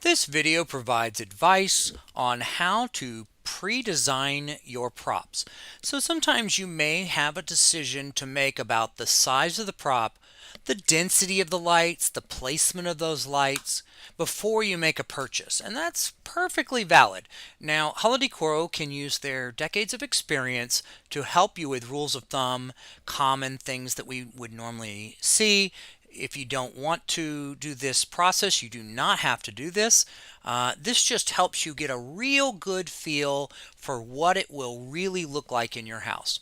This video provides advice on how to pre-design your props. So sometimes you may have a decision to make about the size of the prop, the density of the lights, the placement of those lights before you make a purchase, and that's perfectly valid. Now, Holiday Decoro can use their decades of experience to help you with rules of thumb, common things that we would normally see. If you don't want to do this process, you do not have to do this. This just helps you get a real good feel for what it will really look like in your house.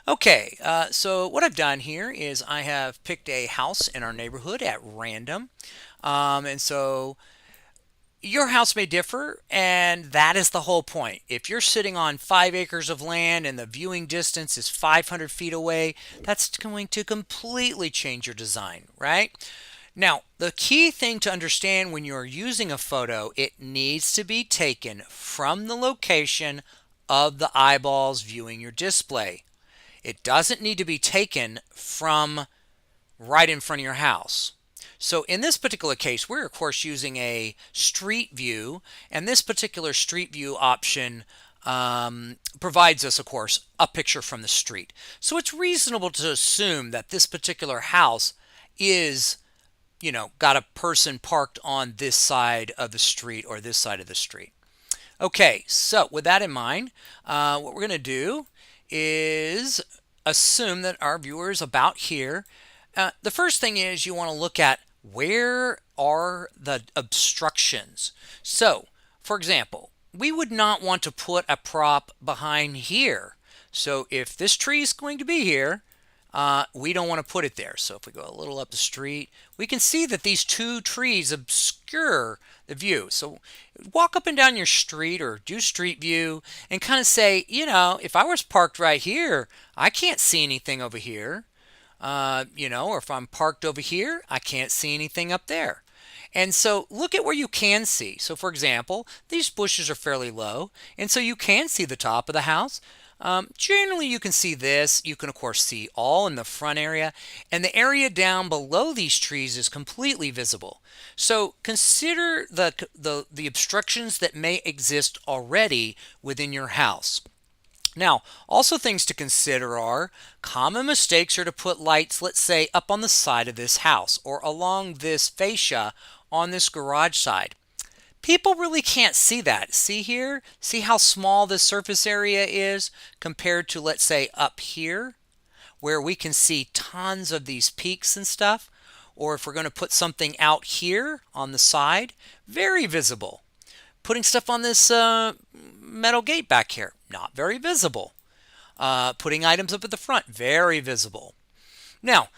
Okay, so what I've done here is I have picked a house in our neighborhood at random. And so your house may differ, and that is the whole point. If you're sitting on 5 acres of land and the viewing distance is 500 feet away, that's going to completely change your design, right? Now, the key thing to understand when you're using a photo, it needs to be taken from the location of the eyeballs viewing your display. It doesn't need to be taken from right in front of your house. So in this particular case, we're of course using a street view, and this particular street view option provides us, of course, a picture from the street. So it's reasonable to assume that this particular house is, got a person parked on this side of the street or this side of the street. Okay, so with that in mind, what we're going to do is assume that our viewer is about here. The first thing is you want to look at where are the obstructions. So, for example, we would not want to put a prop behind here. So if this tree is going to be here, we don't want to put it there. So if we go a little up the street, we can see that these two trees obscure the view. So walk up and down your street or do street view and kind of say, if I was parked right here, I can't see anything over here. Or if I'm parked over here, I can't see anything up there. And so look at where you can see. So for example, these bushes are fairly low, and so you can see the top of the house. Generally you can see this. You can of course see all in the front area, and the area down below these trees is completely visible. So consider the obstructions that may exist already within your house. Now, also things to consider are common mistakes are to put lights, let's say, up on the side of this house or along this fascia on this garage side. People really can't see that. See here? See how small this surface area is compared to, let's say, up here where we can see tons of these peaks and stuff? Or if we're going to put something out here on the side, very visible. Putting stuff on this metal gate back here, not very visible. Putting items up at the front, very visible. Now,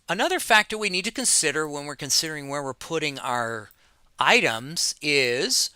another factor we need to consider when we're considering where we're putting our items is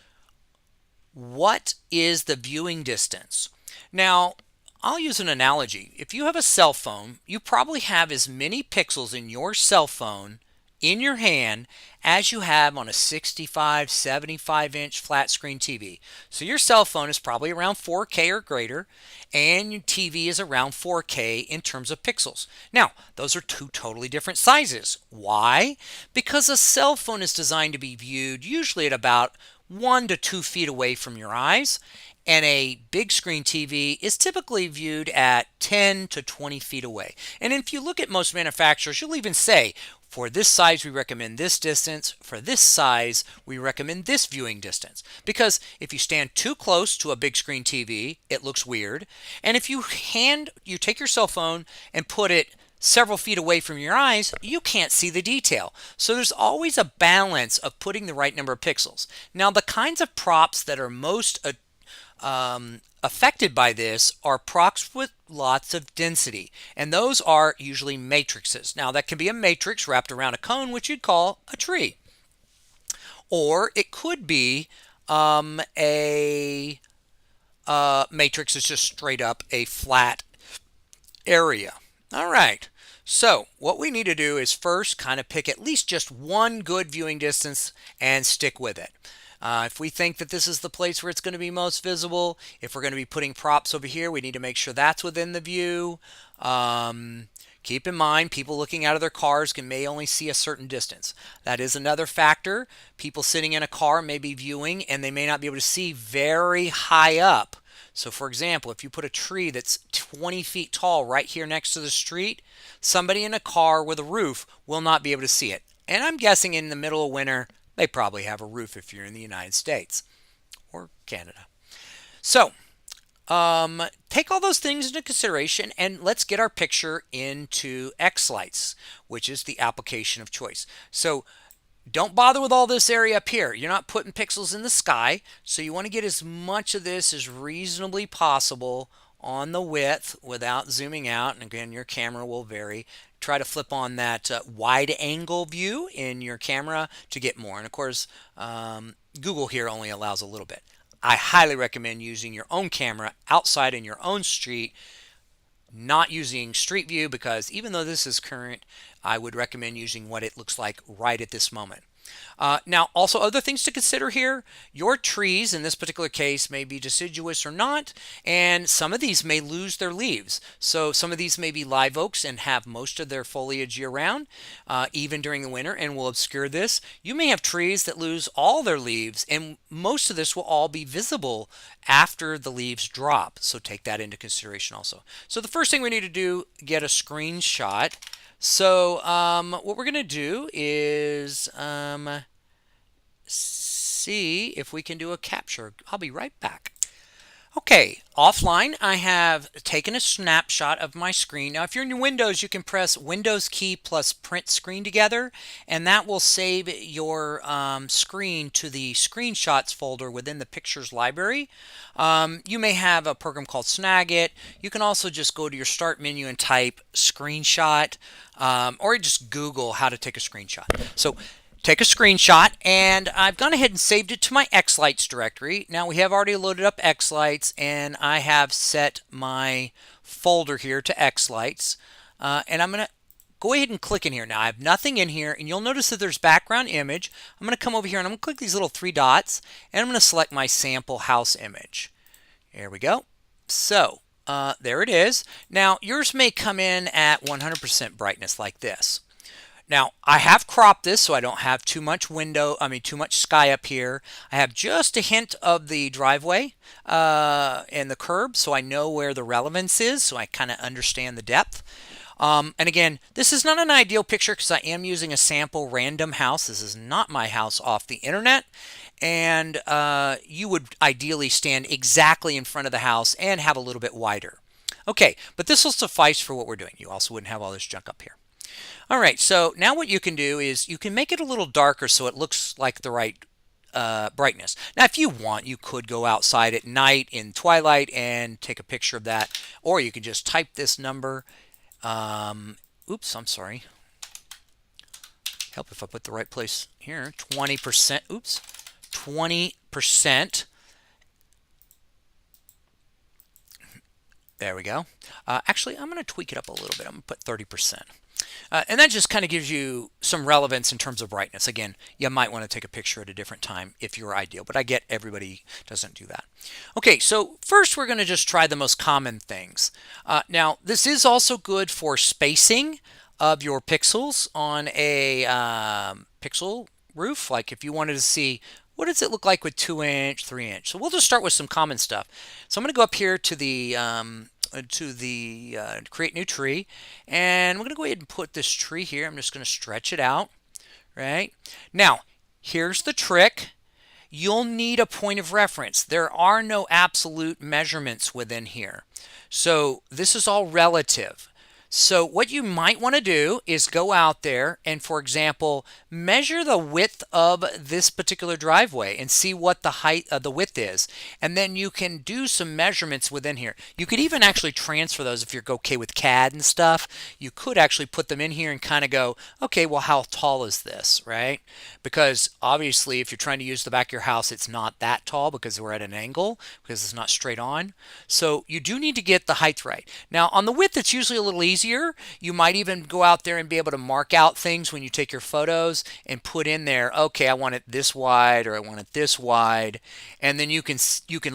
what is the viewing distance? Now, I'll use an analogy. If you have a cell phone, you probably have as many pixels in your cell phone in your hand as you have on a 65, 75-inch flat screen TV. So your cell phone is probably around 4K or greater, and your TV is around 4K in terms of pixels. Now, those are two totally different sizes. Why? Because a cell phone is designed to be viewed usually at about 1 to 2 feet away from your eyes, and a big screen TV is typically viewed at 10 to 20 feet away. And if you look at most manufacturers, you'll even say, for this size, we recommend this distance. For this size, we recommend this viewing distance. Because if you stand too close to a big screen TV, it looks weird. And if you take your cell phone and put it several feet away from your eyes, you can't see the detail. So there's always a balance of putting the right number of pixels. Now, the kinds of props that are most affected by this are props with lots of density, and those are usually matrices. Now that can be a matrix wrapped around a cone, which you'd call a tree, or it could be a matrix is just straight up a flat area. All right, so what we need to do is first kind of pick at least just one good viewing distance and stick with it. If we think that this is the place where it's going to be most visible, if we're going to be putting props over here, we need to make sure that's within the view. Keep in mind, people looking out of their cars may only see a certain distance. That is another factor. People sitting in a car may be viewing and they may not be able to see very high up. So for example, if you put a tree that's 20 feet tall right here next to the street, somebody in a car with a roof will not be able to see it. And I'm guessing in the middle of winter, they probably have a roof if you're in the United States or Canada. So take all those things into consideration and let's get our picture into xLights, which is the application of choice. So don't bother with all this area up here. You're not putting pixels in the sky, so you want to get as much of this as reasonably possible on the width without zooming out. And again, your camera will vary. Try to flip on that wide angle view in your camera to get more. And of course, Google here only allows a little bit. I highly recommend using your own camera outside in your own street, not using Street View, because even though this is current, I would recommend using what it looks like right at this moment. Now, also other things to consider here. Your trees, in this particular case, may be deciduous or not, and some of these may lose their leaves. So some of these may be live oaks and have most of their foliage year-round, even during the winter, and will obscure this. You may have trees that lose all their leaves, and most of this will all be visible after the leaves drop. So take that into consideration also. So the first thing we need to do, get a screenshot. So what we're going to do is see if we can do a capture. I'll be right back. Okay, offline, I have taken a snapshot of my screen. Now, if you're in Windows, you can press Windows key plus print screen together, and that will save your screen to the screenshots folder within the pictures library. You may have a program called Snagit. You can also just go to your start menu and type screenshot, or just Google how to take a screenshot. So take a screenshot, and I've gone ahead and saved it to my xLights directory. Now we have already loaded up xLights, and I have set my folder here to xLights, and I'm going to go ahead and click in here. Now I have nothing in here, and you'll notice that there's background image. I'm going to come over here and I'm going to click these little three dots, and I'm going to select my sample house image. There we go. So there it is. Now yours may come in at 100% brightness like this. Now, I have cropped this so I don't have too much too much sky up here. I have just a hint of the driveway and the curb, so I know where the relevance is, so I kind of understand the depth. And again, this is not an ideal picture because I am using a sample random house. This is not my house off the internet. And you would ideally stand exactly in front of the house and have a little bit wider. Okay, but this will suffice for what we're doing. You also wouldn't have all this junk up here. All right, so now what you can do is you can make it a little darker so it looks like the right brightness. Now, if you want, you could go outside at night in twilight and take a picture of that, or you can just type this number. Oops, I'm sorry. Help if I put the right place here. 20%. Oops, 20%. There we go. Actually, I'm going to tweak it up a little bit. I'm going to put 30%. And that just kind of gives you some relevance in terms of brightness. Again, you might want to take a picture at a different time if you're ideal, but I get everybody doesn't do that. Okay, so first we're going to just try the most common things. Now, this is also good for spacing of your pixels on a pixel roof. Like if you wanted to see what does it look like with 2-inch, 3-inch. So we'll just start with some common stuff. So I'm going to go up here to the create new tree, and we're going to go ahead and put this tree here. I'm just going to stretch it out. Right now, here's the trick. You'll need a point of reference. There are no absolute measurements within here, so this is all relative. So what you might want to do is go out there and, for example, measure the width of this particular driveway and see what the height of the width is. And then you can do some measurements within here. You could even actually transfer those if you're okay with CAD and stuff. You could actually put them in here and kind of go, okay, well, how tall is this, right? Because obviously if you're trying to use the back of your house, it's not that tall because we're at an angle, because it's not straight on. So you do need to get the height right. Now on the width, it's usually a little easier. You might even go out there and be able to mark out things when you take your photos and put in there, okay, I want it this wide or I want it this wide, and then you can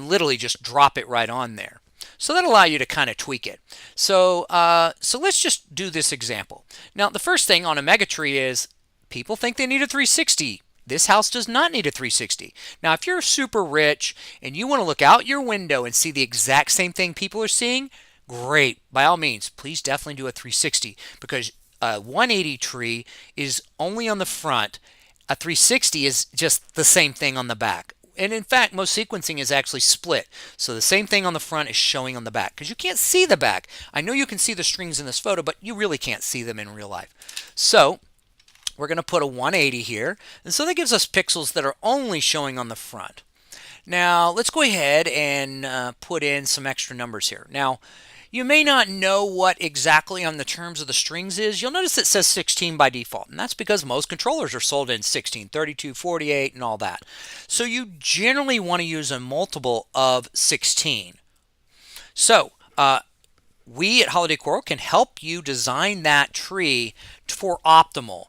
literally just drop it right on there. So that'll allow you to kind of tweak it. So let's just do this example. Now, the first thing on a megatree is people think they need a 360. This house does not need a 360. Now, if you're super rich and you want to look out your window and see the exact same thing people are seeing, great. By all means, please definitely do a 360, because a 180 tree is only on the front. A 360 is just the same thing on the back. And in fact, most sequencing is actually split. So the same thing on the front is showing on the back, because you can't see the back. I know you can see the strings in this photo, but you really can't see them in real life. So we're going to put a 180 here. And so that gives us pixels that are only showing on the front. Now let's go ahead and put in some extra numbers here. Now, you may not know what exactly on the terms of the strings is. You'll notice it says 16 by default, and that's because most controllers are sold in 16, 32, 48, and all that. So you generally want to use a multiple of 16. So we at Holiday Coral can help you design that tree for optimal.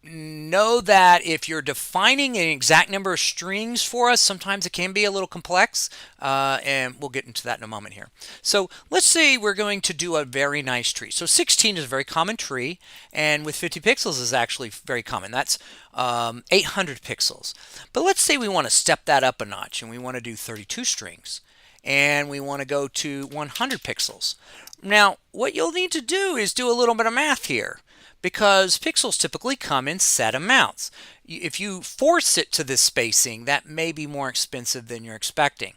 Know that if you're defining an exact number of strings for us, sometimes it can be a little complex, and we'll get into that in a moment here. So let's say we're going to do a very nice tree. So 16 is a very common tree, and with 50 pixels is actually very common. That's 800 pixels. But let's say we want to step that up a notch, and we want to do 32 strings, and we want to go to 100 pixels. Now, what you'll need to do is do a little bit of math here, because pixels typically come in set amounts. If you force it to this spacing, that may be more expensive than you're expecting.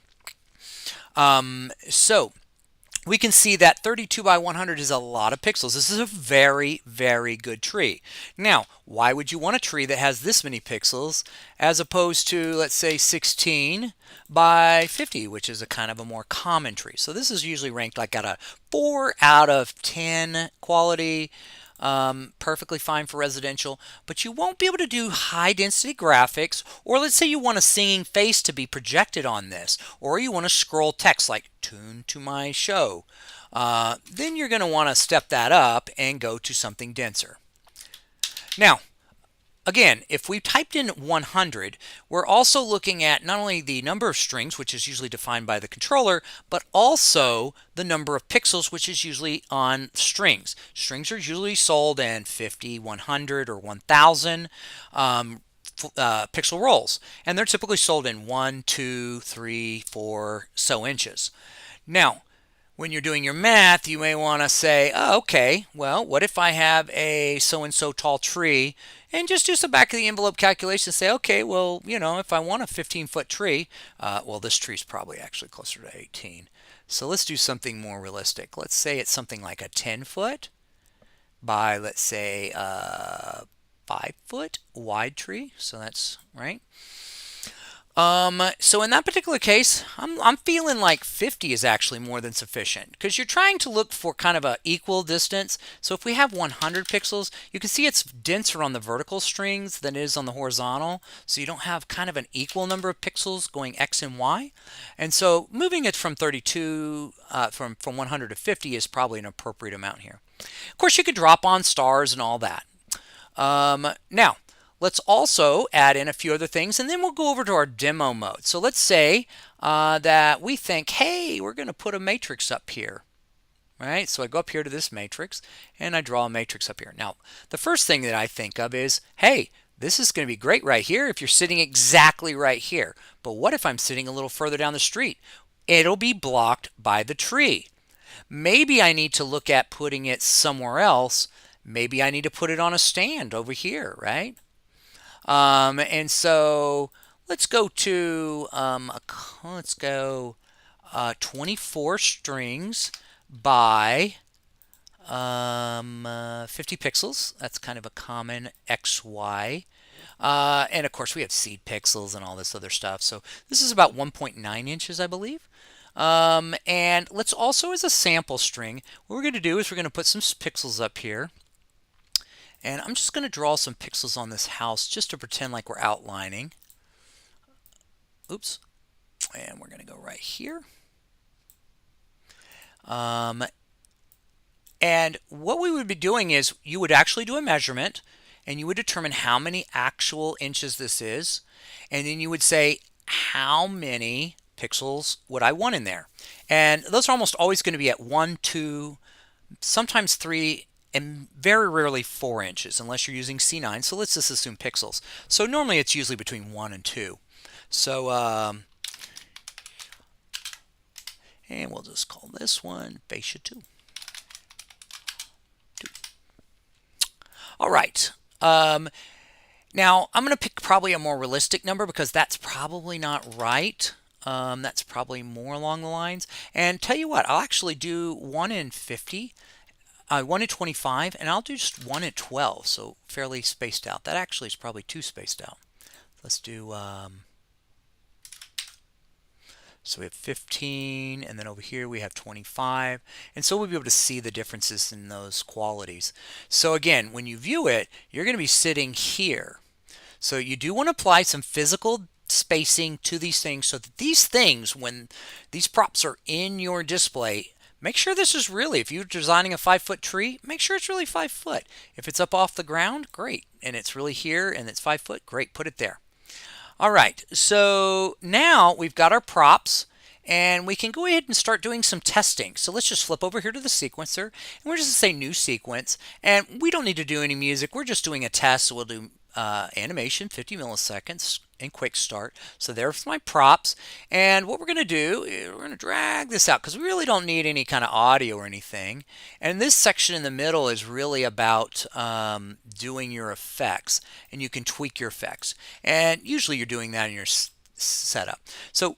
So we can see that 32 by 100 is a lot of pixels. This is a very, very good tree. Now, why would you want a tree that has this many pixels as opposed to, let's say, 16 by 50, which is a kind of a more common tree? So this is usually ranked like at a 4 out of 10 quality. Perfectly fine for residential, but you won't be able to do high density graphics, or let's say you want a singing face to be projected on this, or you want to scroll text like tune to my show. Then you're going to want to step that up and go to something denser. Now, again, if we typed in 100, we're also looking at not only the number of strings, which is usually defined by the controller, but also the number of pixels, which is usually on strings. Strings are usually sold in 50, 100, or 1000 pixel rolls, and they're typically sold in 1, 2, 3, 4 so inches. Now, when you're doing your math, you may want to say, oh, okay, well, what if I have a so-and-so tall tree, and just do some back of the envelope calculation, say, okay, well, you know, if I want a 15-foot tree, well, this tree's probably actually closer to 18. So let's do something more realistic. Let's say it's something like a 10-foot by, let's say, 5-foot wide tree. So that's right. So in that particular case, I'm feeling like 50 is actually more than sufficient, because you're trying to look for kind of a equal distance. So if we have 100 pixels, you can see it's denser on the vertical strings than it is on the horizontal. So you don't have kind of an equal number of pixels going X and Y. And so moving it from 32, from 100 to 50 is probably an appropriate amount here. Of course, you could drop on stars and all that. Now, let's also add in a few other things, and then we'll go over to our demo mode. So let's say that we think, hey, we're going to put a matrix up here. Right? So I go up here to this matrix, and I draw a matrix up here. Now, the first thing that I think of is, hey, this is going to be great right here if you're sitting exactly right here. But what if I'm sitting a little further down the street? It'll be blocked by the tree. Maybe I need to look at putting it somewhere else. Maybe I need to put it on a stand over here, right? And so let's go to 24 strings by 50 pixels. That's kind of a common XY. And of course we have seed pixels and all this other stuff. So this is about 1.9 inches, I believe. And let's also, as a sample string, what we're going to do is we're going to put some pixels up here. And I'm just going to draw some pixels on this house just to pretend like we're outlining. Oops. And we're going to go right here. And what we would be doing is you would actually do a measurement, and you would determine how many actual inches this is. And then you would say how many pixels would I want in there. And those are almost always going to be at 1, 2, sometimes 3, and very rarely 4 inches unless you're using C9. So let's just assume pixels. So normally it's usually between 1 and 2. So, and we'll just call this one fascia 2. All right. Now, I'm going to pick probably a more realistic number because that's probably not right. That's probably more along the lines. And tell you what, I'll actually do 1 in 50, 1 in 25, and I'll do just 1 in 12, so fairly spaced out. That actually is probably too spaced out. Let's do, so we have 15, and then over here we have 25, and so we'll be able to see the differences in those qualities. So again, when you view it, you're going to be sitting here. So you do want to apply some physical spacing to these things so that these things, when these props are in your display, make sure this is really, if you're designing a 5-foot tree, make sure it's really 5 foot. If it's up off the ground, great. And it's really here and it's 5 foot, great, put it there. All right, so now we've got our props and we can go ahead and start doing some testing. So let's just flip over here to the sequencer and we're just going to say new sequence, and we don't need to do any music. We're just doing a test, so we'll do animation 50 milliseconds and quick start. So there's my props, and what we're going to do is we're going to drag this out because we really don't need any kind of audio or anything. And this section in the middle is really about doing your effects, and you can tweak your effects, and usually you're doing that in your setup. So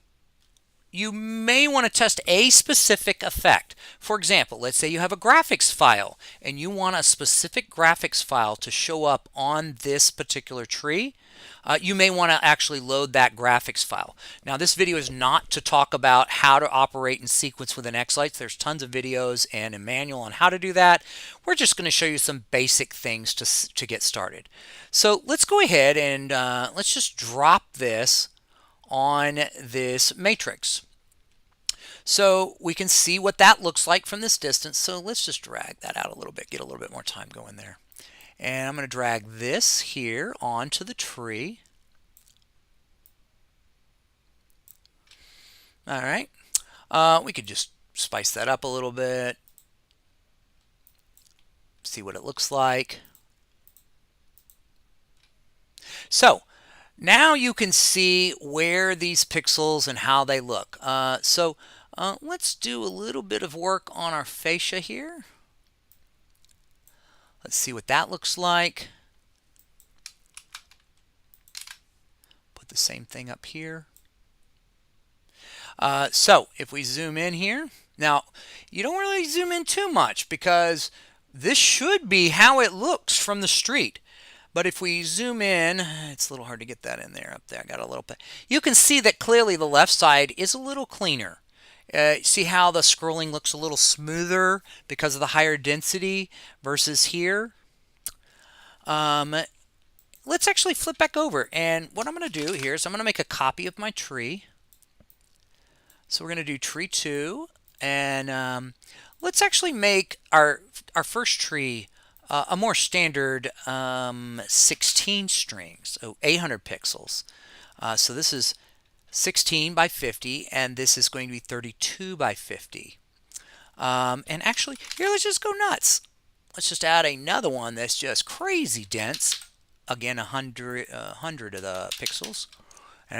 you may want to test a specific effect. For example, let's say you have a graphics file and you want a specific graphics file to show up on this particular tree. You may want to actually load that graphics file. Now, this video is not to talk about how to operate in sequence within xLights. There's tons of videos and a manual on how to do that. We're just going to show you some basic things to get started. So let's go ahead and let's just drop this on this matrix. So we can see what that looks like from this distance. So let's just drag that out a little bit, get a little bit more time going there. And I'm going to drag this here onto the tree. All right. We could just spice that up a little bit. See what it looks like. So now you can see where these pixels and how they look. Let's do a little bit of work on our fascia here. Let's see what that looks like. Put the same thing up here. So if we zoom in here, now you don't really zoom in too much because this should be how it looks from the street. But if we zoom in, it's a little hard to get that in there. Up there, I got a little bit. You can see that clearly the left side is a little cleaner. See how the scrolling looks a little smoother because of the higher density versus here. Let's actually flip back over, and what I'm going to do here is I'm going to make a copy of my tree. So we're going to do tree 2, and let's actually make our first tree a more standard 16 strings, so 800 pixels. So this is 16 by 50, and this is going to be 32 by 50. And actually, here, let's just go nuts. Let's just add another one that's just crazy dense. Again, 100 of the pixels. And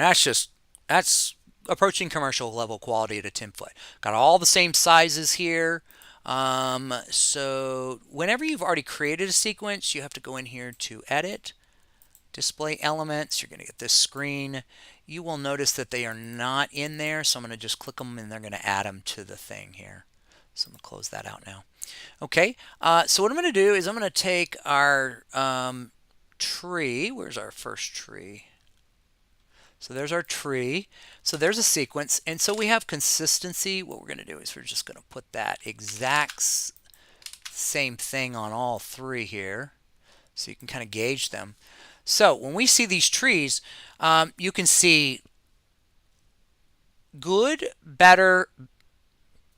that's approaching commercial level quality at a 10 foot. Got all the same sizes here. So whenever you've already created a sequence, you have to go in here to edit, display elements. You're going to get this screen. You will notice that they are not in there, so I'm going to just click them and they're going to add them to the thing here. So I'm going to close that out now. Okay, so what I'm going to do is I'm going to take our tree. Where's our first tree? So there's our tree. So there's a sequence, and so we have consistency. What we're going to do is we're just going to put that exact same thing on all three here, so you can kind of gauge them. So when we see these trees, you can see good, better,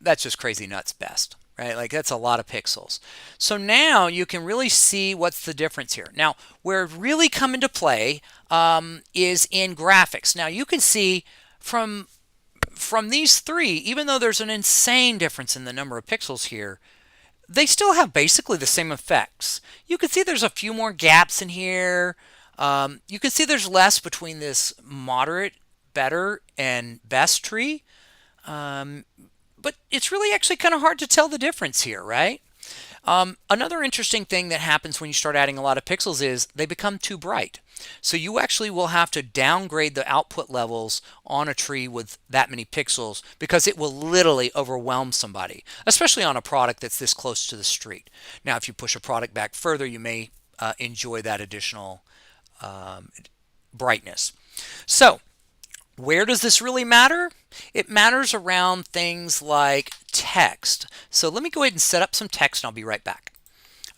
that's just crazy nuts, best. Right? Like that's a lot of pixels. So now you can really see what's the difference here. Now, where it really come into play is in graphics. Now you can see from from these three, even though there's an insane difference in the number of pixels here, they still have basically the same effects. You can see there's a few more gaps in here. You can see there's less between this moderate, better, and best tree. But it's really actually kind of hard to tell the difference here, right? Another interesting thing that happens when you start adding a lot of pixels is they become too bright. So you actually will have to downgrade the output levels on a tree with that many pixels because it will literally overwhelm somebody, especially on a product that's this close to the street. Now, if you push a product back further, you may enjoy that additional brightness. So, where does this really matter? It matters around things like text. So let me go ahead and set up some text and I'll be right back.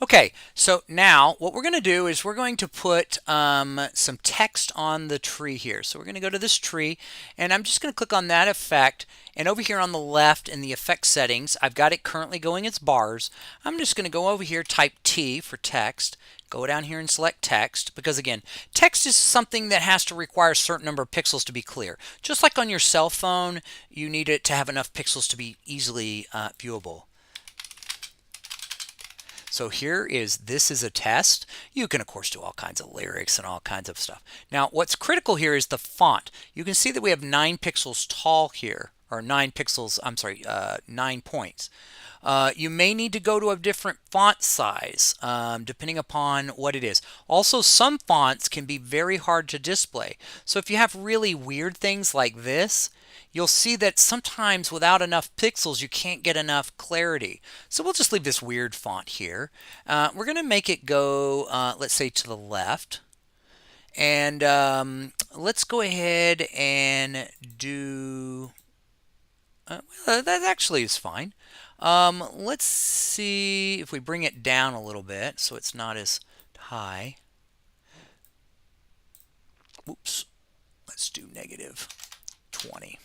Okay, so now what we're going to do is we're going to put some text on the tree here. So we're going to go to this tree and I'm just going to click on that effect, and over here on the left in the effect settings I've got it currently going as bars. I'm just going to go over here, type T for text, go down here and select text, because again, text is something that has to require a certain number of pixels to be clear. Just like on your cell phone, you need it to have enough pixels to be easily viewable. So this is a test. You can of course do all kinds of lyrics and all kinds of stuff. Now what's critical here is the font. You can see that we have 9 pixels tall here, or 9 pixels, I'm sorry, 9 points. You may need to go to a different font size depending upon what it is. Also, some fonts can be very hard to display. So if you have really weird things like this, you'll see that sometimes without enough pixels you can't get enough clarity. So we'll just leave this weird font here. We're going to make it go, let's say, to the left. And let's go ahead and do... well, that actually is fine. Let's see if we bring it down a little bit so it's not as high. Oops. Let's do -20.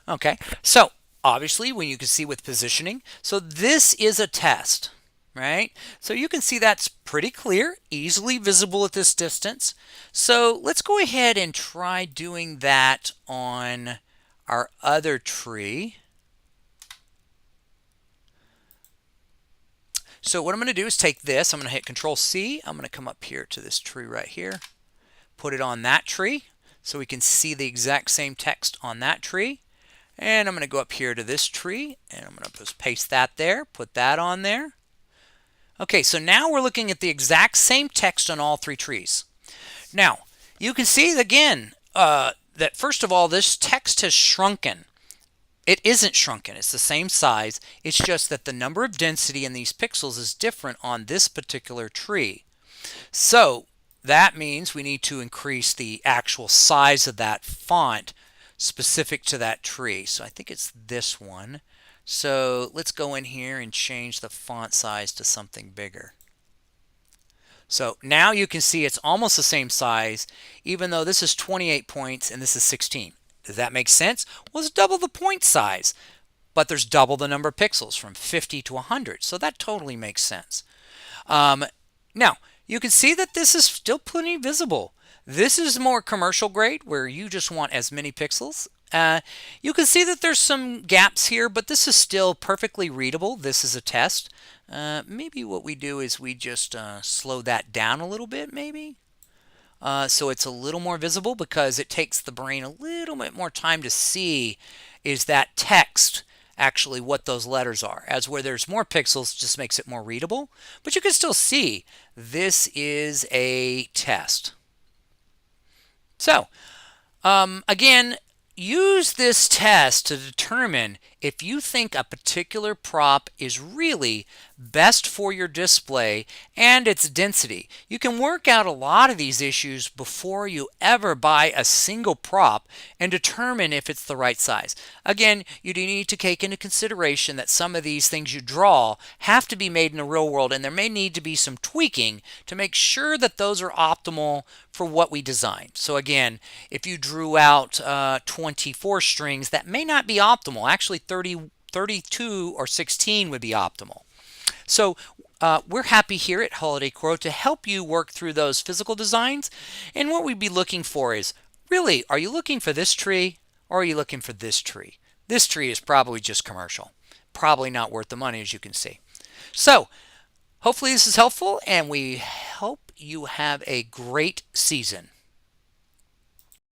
Okay, so obviously when you can see with positioning, so this is a test, right? So you can see that's pretty clear, easily visible at this distance. So let's go ahead and try doing that on our other tree. So what I'm going to do is take this, I'm going to hit Control C, I'm going to come up here to this tree right here, put it on that tree so we can see the exact same text on that tree. And I'm going to go up here to this tree and I'm going to just paste that there, put that on there. Okay, so now we're looking at the exact same text on all 3 trees. Now, you can see again that first of all, this text has shrunken. It isn't shrunken, it's the same size. It's just that the number of density in these pixels is different on this particular tree. So that means we need to increase the actual size of that font specific to that tree. So I think it's this one. So let's go in here and change the font size to something bigger. So now you can see it's almost the same size, even though this is 28 points and this is 16. Does that make sense? Well, it's double the point size, but there's double the number of pixels from 50 to 100. So that totally makes sense. Now, you can see that this is still plenty visible. This is more commercial grade where you just want as many pixels. You can see that there's some gaps here, but this is still perfectly readable. This is a test. Maybe what we do is we just slow that down a little bit, maybe. So it's a little more visible because it takes the brain a little bit more time to see is that text actually what those letters are. As where there's more pixels just makes it more readable. But you can still see this is a test. So, again, use this test to determine if you think a particular prop is really best for your display and its density. You can work out a lot of these issues before you ever buy a single prop and determine if it's the right size. Again, you do need to take into consideration that some of these things you draw have to be made in the real world, and there may need to be some tweaking to make sure that those are optimal for what we designed. So again, if you drew out 24 strings, that may not be optimal. Actually, 32 or 16 would be optimal. So we're happy here at Holiday Crow to help you work through those physical designs. And what we'd be looking for is, really, are you looking for this tree or are you looking for this tree? This tree is probably just commercial. Probably not worth the money, as you can see. So hopefully this is helpful, and we hope you have a great season.